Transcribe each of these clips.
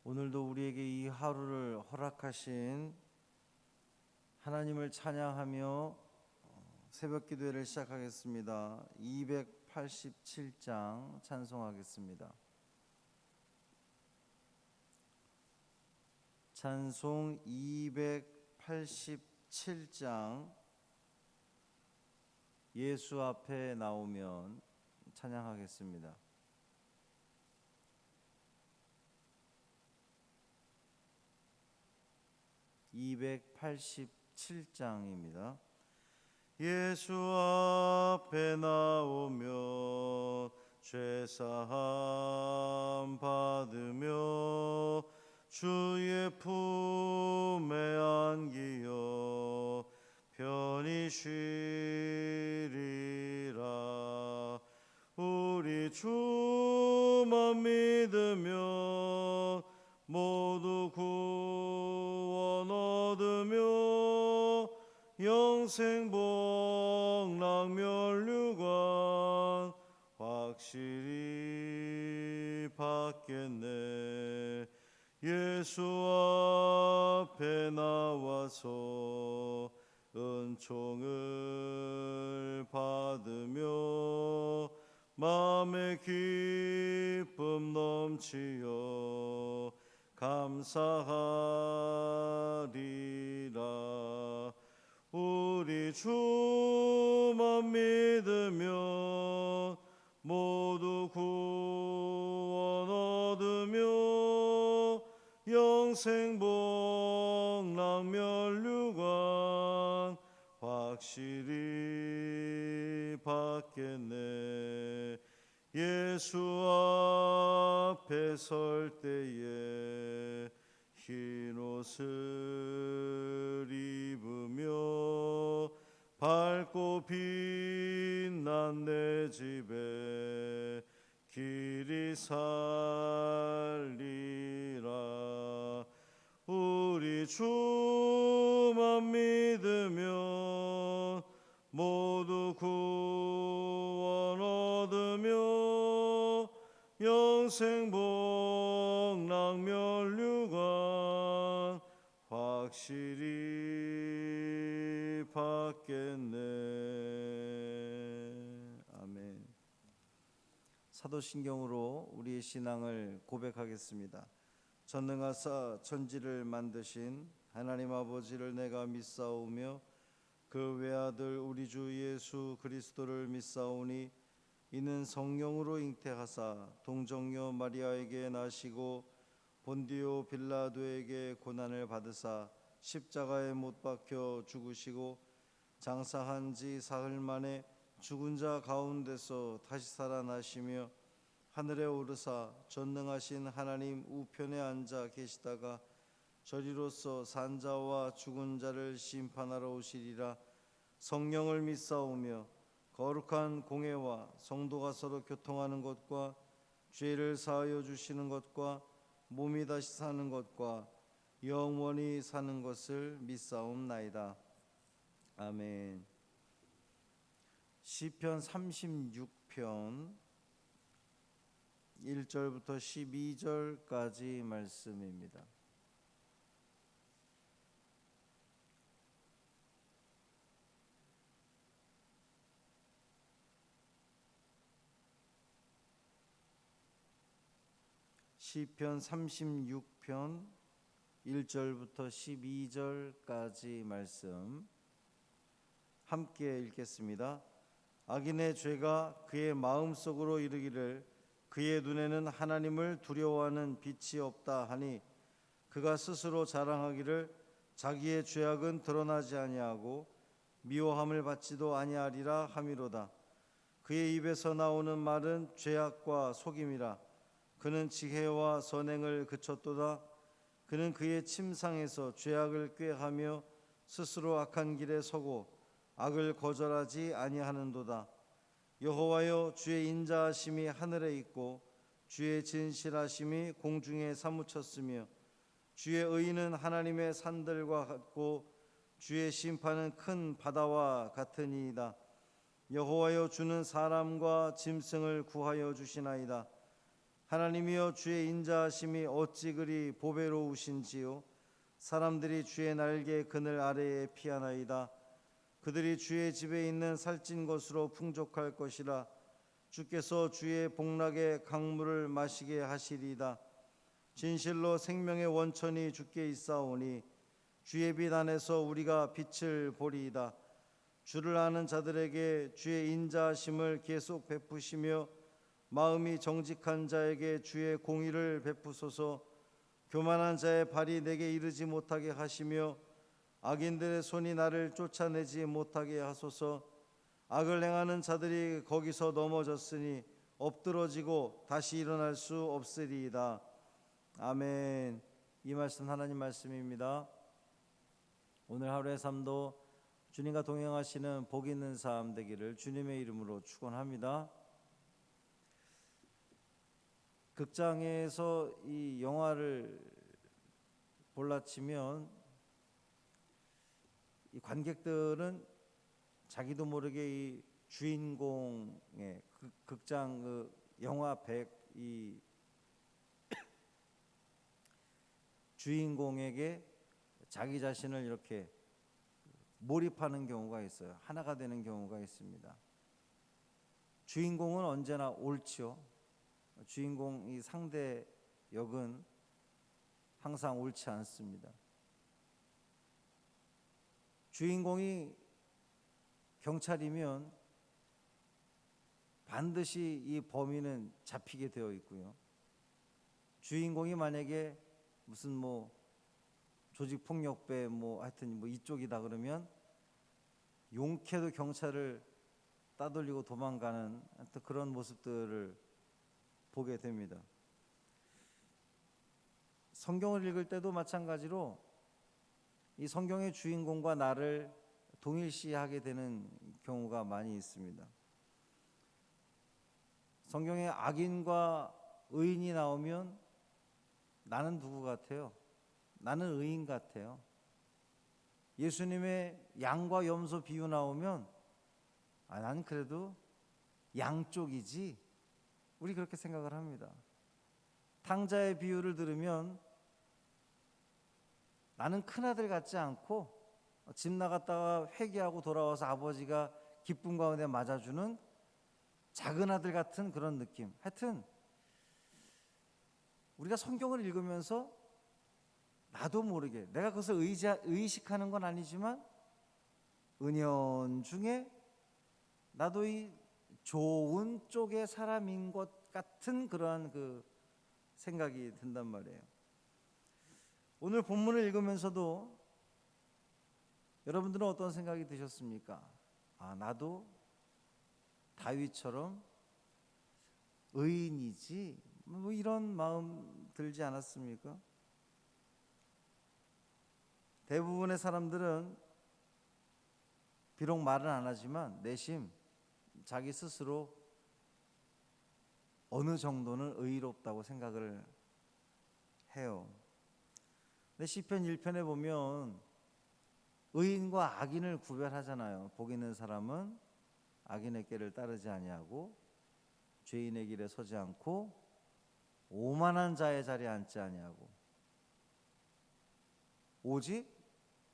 오늘도 우리에게 이 하루를 허락하신 하나님을 찬양하며 새벽 기도회를 시작하겠습니다. 287장 찬송하겠습니다. 찬송 287장 예수 앞에 나오면 찬양하겠습니다. (287장입니다) 예수 앞에 나오며 죄사함 받으며 주의 품에 안기어 편히 쉬리라. 우리 주만 믿으며 모두 구원 얻으며 영생 복락 멸류관 확실히 받겠네. 예수 앞에 나와서 은총을 받으며 마음의 기쁨 넘치어 감사하리라. 우리 주만 믿으며 모두 구원 얻으며 영생 복락 멸류관 확실히 받겠네. 예수 앞에 설 때에 흰 옷을 입으며 밝고 빛난 내 집에 길이 살리라. 우리 주만 믿으며 모두 구원 얻으며 영생 복락 멸류관 확실히 받겠네. 아멘. 사도신경으로 우리의 신앙을 고백하겠습니다. 전능하사 천지를 만드신 하나님 아버지를 내가 믿사오며 그 외아들 우리 주 예수 그리스도를 믿사오니 이는 성령으로 잉태하사 동정녀 마리아에게 나시고 본디오 빌라도에게 고난을 받으사 십자가에 못 박혀 죽으시고 장사한 지 사흘 만에 죽은 자 가운데서 다시 살아나시며 하늘에 오르사 전능하신 하나님 우편에 앉아 계시다가 저리로서 산자와 죽은 자를 심판하러 오시리라. 성령을 믿사오며 거룩한 공회와 성도가 서로 교통하는 것과 죄를 사하여 주시는 것과 몸이 다시 사는 것과 영원히 사는 것을 믿사옵나이다. 아멘. 시편 36편 1절부터 12절까지 말씀입니다. 시편 36편 1절부터 12절까지 말씀 함께 읽겠습니다. 악인의 죄가 그의 마음속으로 이르기를 그의 눈에는 하나님을 두려워하는 빛이 없다 하니 그가 스스로 자랑하기를 자기의 죄악은 드러나지 아니하고 미워함을 받지도 아니하리라 함이로다. 그의 입에서 나오는 말은 죄악과 속임이라. 그는 지혜와 선행을 그쳤도다. 그는 그의 침상에서 죄악을 꾀하며 스스로 악한 길에 서고 악을 거절하지 아니하는도다. 여호와여, 주의 인자하심이 하늘에 있고 주의 진실하심이 공중에 사무쳤으며 주의 의는 하나님의 산들과 같고 주의 심판은 큰 바다와 같으니이다. 여호와여, 주는 사람과 짐승을 구하여 주시나이다. 하나님이여 주의 인자하심이 어찌 그리 보배로우신지요. 사람들이 주의 날개 그늘 아래에 피하나이다. 그들이 주의 집에 있는 살찐 것으로 풍족할 것이라. 주께서 주의 복락의 강물을 마시게 하시리이다. 진실로 생명의 원천이 주께 있사오니 주의 빛 안에서 우리가 빛을 보리이다. 주를 아는 자들에게 주의 인자하심을 계속 베푸시며 마음이 정직한 자에게 주의 공의를 베푸소서. 교만한 자의 발이 내게 이르지 못하게 하시며 악인들의 손이 나를 쫓아내지 못하게 하소서. 악을 행하는 자들이 거기서 넘어졌으니 엎드러지고 다시 일어날 수 없으리이다. 아멘. 이 말씀 하나님 말씀입니다. 오늘 하루의 삶도 주님과 동행하시는 복 있는 삶 되기를 주님의 이름으로 축원합니다. 극장에서 이 영화를 볼라치면 이 관객들은 자기도 모르게 이 주인공의 극장 그 영화 이 주인공에게 자기 자신을 이렇게 몰입하는 경우가 있어요. 하나가 되는 경우가 있습니다. 주인공은 언제나 옳지요. 주인공 이 상대 역은 항상 옳지 않습니다. 주인공이 경찰이면 반드시 이 범인은 잡히게 되어 있고요. 주인공이 만약에 무슨 조직폭력배 하여튼 이쪽이다 그러면 용케도 경찰을 따돌리고 도망가는 하여튼 그런 모습들을 보게 됩니다. 성경을 읽을 때도 마찬가지로 이 성경의 주인공과 나를 동일시하게 되는 경우가 많이 있습니다. 성경에 악인과 의인이 나오면 나는 누구 같아요? 나는 의인 같아요. 예수님의 양과 염소 비유 나오면 난 그래도 양쪽이지. 우리 그렇게 생각을 합니다. 탕자의 비유를 들으면 나는 큰아들 같지 않고 집 나갔다가 회개하고 돌아와서 아버지가 기쁨 가운데 맞아주는 작은 아들 같은 그런 느낌. 하여튼 우리가 성경을 읽으면서 나도 모르게 내가 그것을 의식하는 건 아니지만 은연중에 나도 이 좋은 쪽의 사람인 것 같은 그러한 그 생각이 든단 말이에요. 오늘 본문을 읽으면서도 여러분들은 어떤 생각이 드셨습니까? 나도 다윗처럼 의인이지 이런 마음 들지 않았습니까? 대부분의 사람들은 비록 말은 안 하지만 내심 자기 스스로 어느 정도는 의롭다고 생각을 해요. 근데 시편 1편에 보면 의인과 악인을 구별하잖아요. 복 있는 사람은 악인의 길을 따르지 아니하고 죄인의 길에 서지 않고 오만한 자의 자리에 앉지 아니하고 오직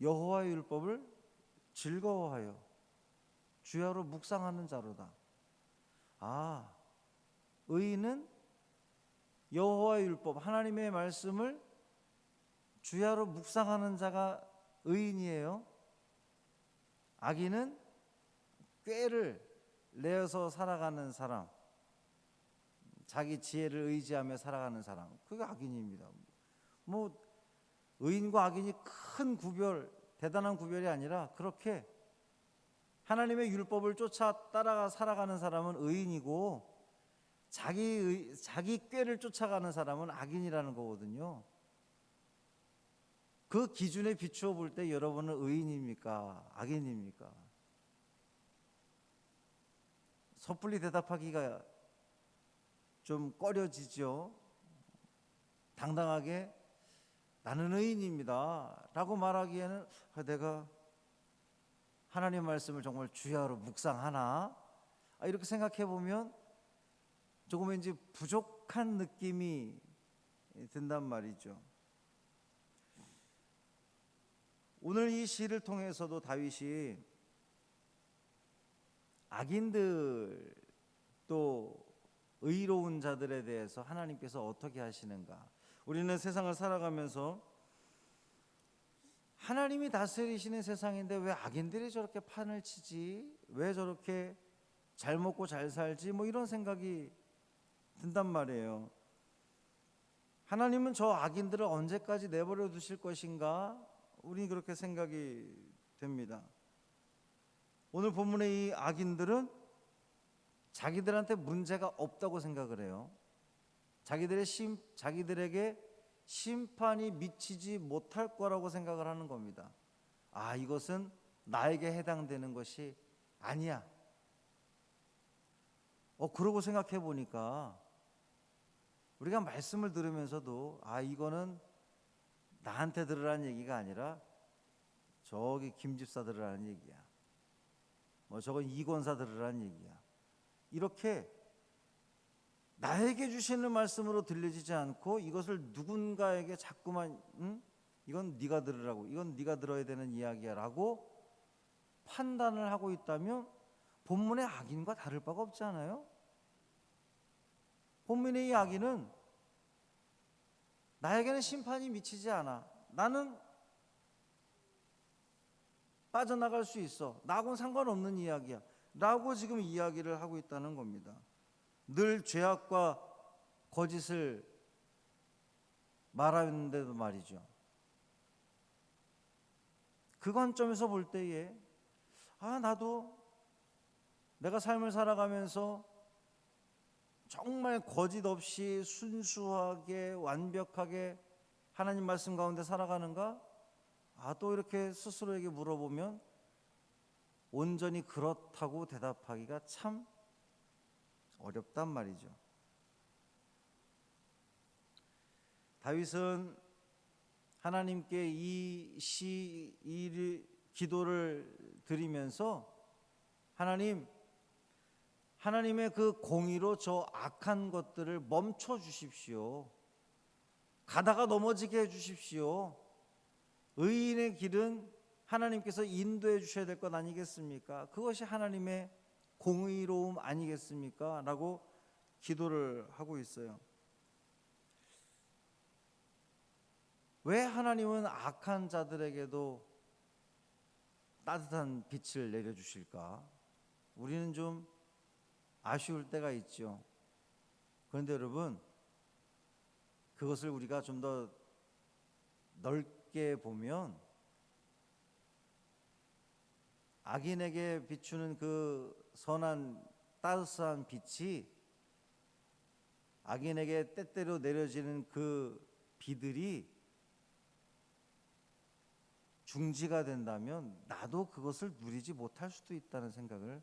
여호와의 율법을 즐거워하여 주야로 묵상하는 자로다. 의인은 여호와의 율법 하나님의 말씀을 주야로 묵상하는 자가 의인이에요. 악인은 꾀를 내어서 살아가는 사람, 자기 지혜를 의지하며 살아가는 사람, 그게 악인입니다. 의인과 악인이 큰 구별, 대단한 구별이 아니라 그렇게 하나님의 율법을 쫓아 따라가 살아가는 사람은 의인이고 자기 꾀를 쫓아가는 사람은 악인이라는 거거든요. 그 기준에 비추어 볼 때 여러분은 의인입니까? 악인입니까? 섣불리 대답하기가 좀 꺼려지죠. 당당하게 나는 의인입니다 라고 말하기에는 내가 하나님 말씀을 정말 주야로 묵상하나? 이렇게 생각해 보면 조금 왠지 부족한 느낌이 든단 말이죠. 오늘 이 시를 통해서도 다윗이 악인들 또 의로운 자들에 대해서 하나님께서 어떻게 하시는가, 우리는 세상을 살아가면서 하나님이 다스리시는 세상인데 왜 악인들이 저렇게 판을 치지, 왜 저렇게 잘 먹고 잘 살지, 뭐 이런 생각이 든단 말이에요. 하나님은 저 악인들을 언제까지 내버려 두실 것인가, 우리 그렇게 생각이 됩니다. 오늘 본문의 이 악인들은 자기들한테 문제가 없다고 생각을 해요. 자기들에게 심판이 미치지 못할 거라고 생각을 하는 겁니다. 아, 이것은 나에게 해당되는 것이 아니야. 그러고 생각해 보니까 우리가 말씀을 들으면서도 이거는 나한테 들으라는 얘기가 아니라 저기 김 집사 들으라는 얘기야, 저건 이 권사 들으라는 얘기야, 이렇게 나에게 주시는 말씀으로 들려지지 않고 이것을 누군가에게 자꾸만 이건 네가 들으라고, 이건 네가 들어야 되는 이야기야 라고 판단을 하고 있다면 본문의 악인과 다를 바가 없지 않아요? 본문의 이 악인은 나에게는 심판이 미치지 않아, 나는 빠져나갈 수 있어, 나하고는 상관없는 이야기야 라고 지금 이야기를 하고 있다는 겁니다. 늘 죄악과 거짓을 말하는데도 말이죠, 그 관점에서 볼 때에 나도 내가 삶을 살아가면서 정말 거짓 없이 순수하게 완벽하게 하나님 말씀 가운데 살아가는가? 또 이렇게 스스로에게 물어보면 온전히 그렇다고 대답하기가 참 어렵단 말이죠. 다윗은 하나님께 이 기도를 드리면서 하나님의 그 공의로 저 악한 것들을 멈춰 주십시오. 가다가 넘어지게 해 주십시오. 의인의 길은 하나님께서 인도해 주셔야 될 것 아니겠습니까? 그것이 하나님의 공의로움 아니겠습니까? 라고 기도를 하고 있어요. 왜 하나님은 악한 자들에게도 따뜻한 빛을 내려주실까? 우리는 좀 아쉬울 때가 있죠. 그런데 여러분, 그것을 우리가 좀 더 넓게 보면 악인에게 비추는 그 선한 따스한 빛이 악인에게 때때로 내려지는 그 비들이 중지가 된다면 나도 그것을 누리지 못할 수도 있다는 생각을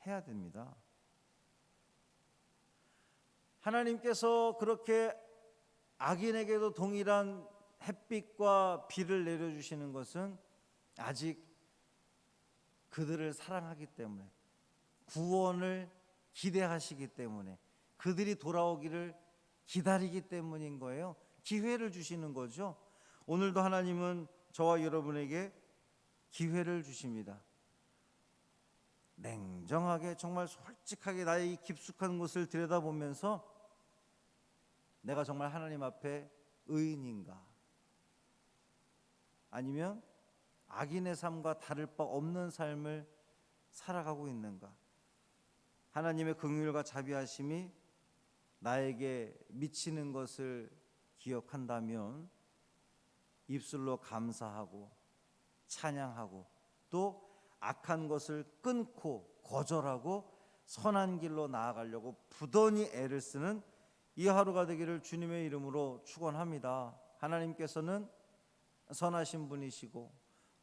해야 됩니다. 하나님께서 그렇게 악인에게도 동일한 햇빛과 비를 내려주시는 것은 아직 그들을 사랑하기 때문에, 구원을 기대하시기 때문에, 그들이 돌아오기를 기다리기 때문인 거예요. 기회를 주시는 거죠. 오늘도 하나님은 저와 여러분에게 기회를 주십니다. 냉정하게 정말 솔직하게 나의 이 깊숙한 곳을 들여다보면서 내가 정말 하나님 앞에 의인인가, 아니면 악인의 삶과 다를 바 없는 삶을 살아가고 있는가. 하나님의 긍휼과 자비하심이 나에게 미치는 것을 기억한다면 입술로 감사하고 찬양하고 또 악한 것을 끊고 거절하고 선한 길로 나아가려고 부단히 애를 쓰는 이 하루가 되기를 주님의 이름으로 축원합니다. 하나님께서는 선하신 분이시고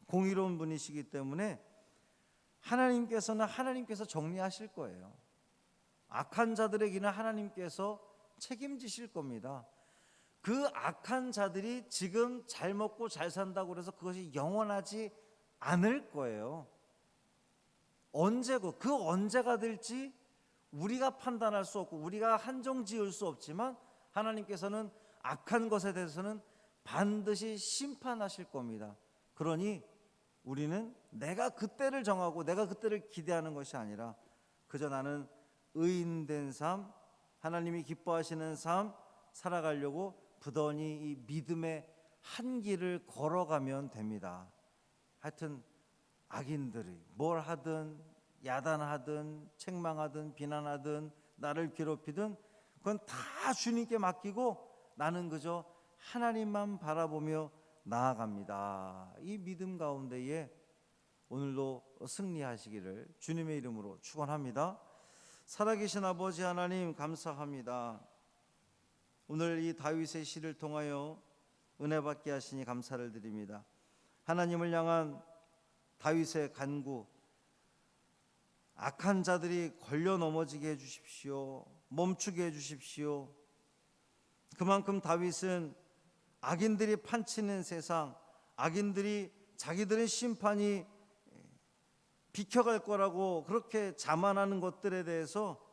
공의로운 분이시기 때문에 하나님께서 정리하실 거예요. 악한 자들의 길은 하나님께서 책임지실 겁니다. 그 악한 자들이 지금 잘 먹고 잘 산다고 해서 그것이 영원하지 않을 거예요. 언제고 그 언제가 될지 우리가 판단할 수 없고 우리가 한정 지을 수 없지만 하나님께서는 악한 것에 대해서는 반드시 심판하실 겁니다. 그러니 우리는 내가 그때를 정하고 내가 그때를 기대하는 것이 아니라 그저 나는 의인된 삶, 하나님이 기뻐하시는 삶 살아가려고 부단히 이 믿음의 한 길을 걸어가면 됩니다. 하여튼 악인들이 뭘 하든 야단하든 책망하든 비난하든 나를 괴롭히든 그건 다 주님께 맡기고 나는 그저 하나님만 바라보며 나아갑니다. 이 믿음 가운데에 오늘도 승리하시기를 주님의 이름으로 축원합니다. 살아계신 아버지 하나님 감사합니다. 오늘 이 다윗의 시를 통하여 은혜 받게 하시니 감사를 드립니다. 하나님을 향한 다윗의 간구, 악한 자들이 걸려 넘어지게 해주십시오. 멈추게 해주십시오. 그만큼 다윗은 악인들이 판치는 세상, 악인들이 자기들의 심판이 비켜갈 거라고 그렇게 자만하는 것들에 대해서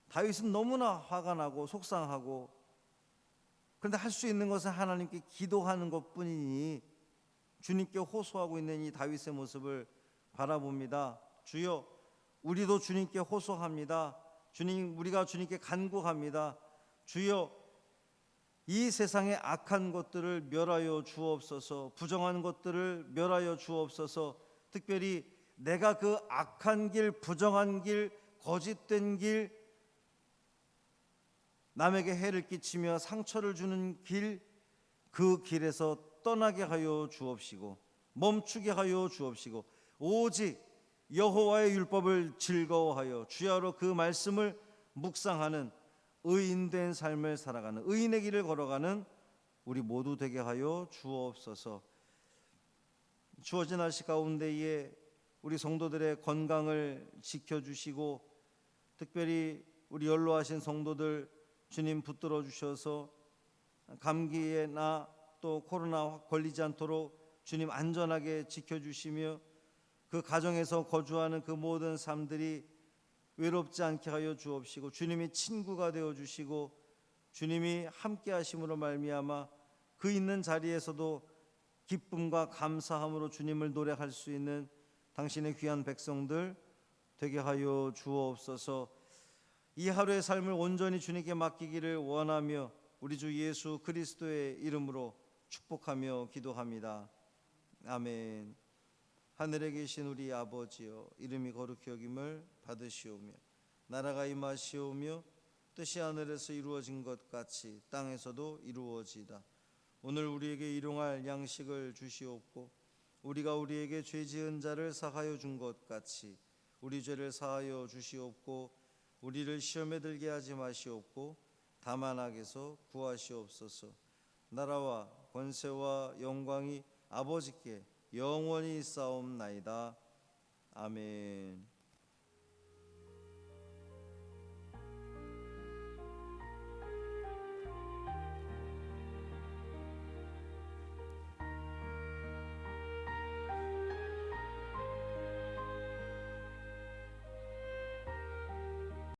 다윗은 너무나 화가 나고 속상하고, 그런데 할 수 있는 것은 하나님께 기도하는 것뿐이니 주님께 호소하고 있는 이 다윗의 모습을 바라봅니다. 주여, 우리도 주님께 호소합니다. 주님, 우리가 주님께 간구합니다. 주여, 이 세상의 악한 것들을 멸하여 주옵소서. 부정한 것들을 멸하여 주옵소서. 특별히 내가 그 악한 길, 부정한 길, 거짓된 길, 남에게 해를 끼치며 상처를 주는 길, 그 길에서 떠나게 하여 주옵시고 멈추게 하여 주옵시고 오직 여호와의 율법을 즐거워하여 주야로 그 말씀을 묵상하는 의인된 삶을 살아가는, 의인의 길을 걸어가는 우리 모두 되게 하여 주옵소서. 주어진 날씨 가운데에 우리 성도들의 건강을 지켜주시고 특별히 우리 연로하신 성도들 주님 붙들어 주셔서 감기에나 또 코로나 걸리지 않도록 주님 안전하게 지켜주시며 그 가정에서 거주하는 그 모든 삶들이 외롭지 않게 하여 주옵시고 주님이 친구가 되어 주시고 주님이 함께 하심으로 말미암아 그 있는 자리에서도 기쁨과 감사함으로 주님을 노래할 수 있는 당신의 귀한 백성들 되게 하여 주옵소서. 이 하루의 삶을 온전히 주님께 맡기기를 원하며 우리 주 예수 그리스도의 이름으로 축복하며 기도합니다. 아멘. 하늘에 계신 우리 아버지여, 이름이 거룩히 여김을 받으시오며 나라가 임하시오며 뜻이 하늘에서 이루어진 것 같이 땅에서도 이루어지이다. 오늘 우리에게 일용할 양식을 주시옵고 우리가 우리에게 죄 지은 자를 사하여 준 것 같이 우리 죄를 사하여 주시옵고 우리를 시험에 들게 하지 마시옵고 다만 악에서 구하시옵소서. 나라와 권세와 영광이 아버지께 영원히 있사옵나이다. 아멘.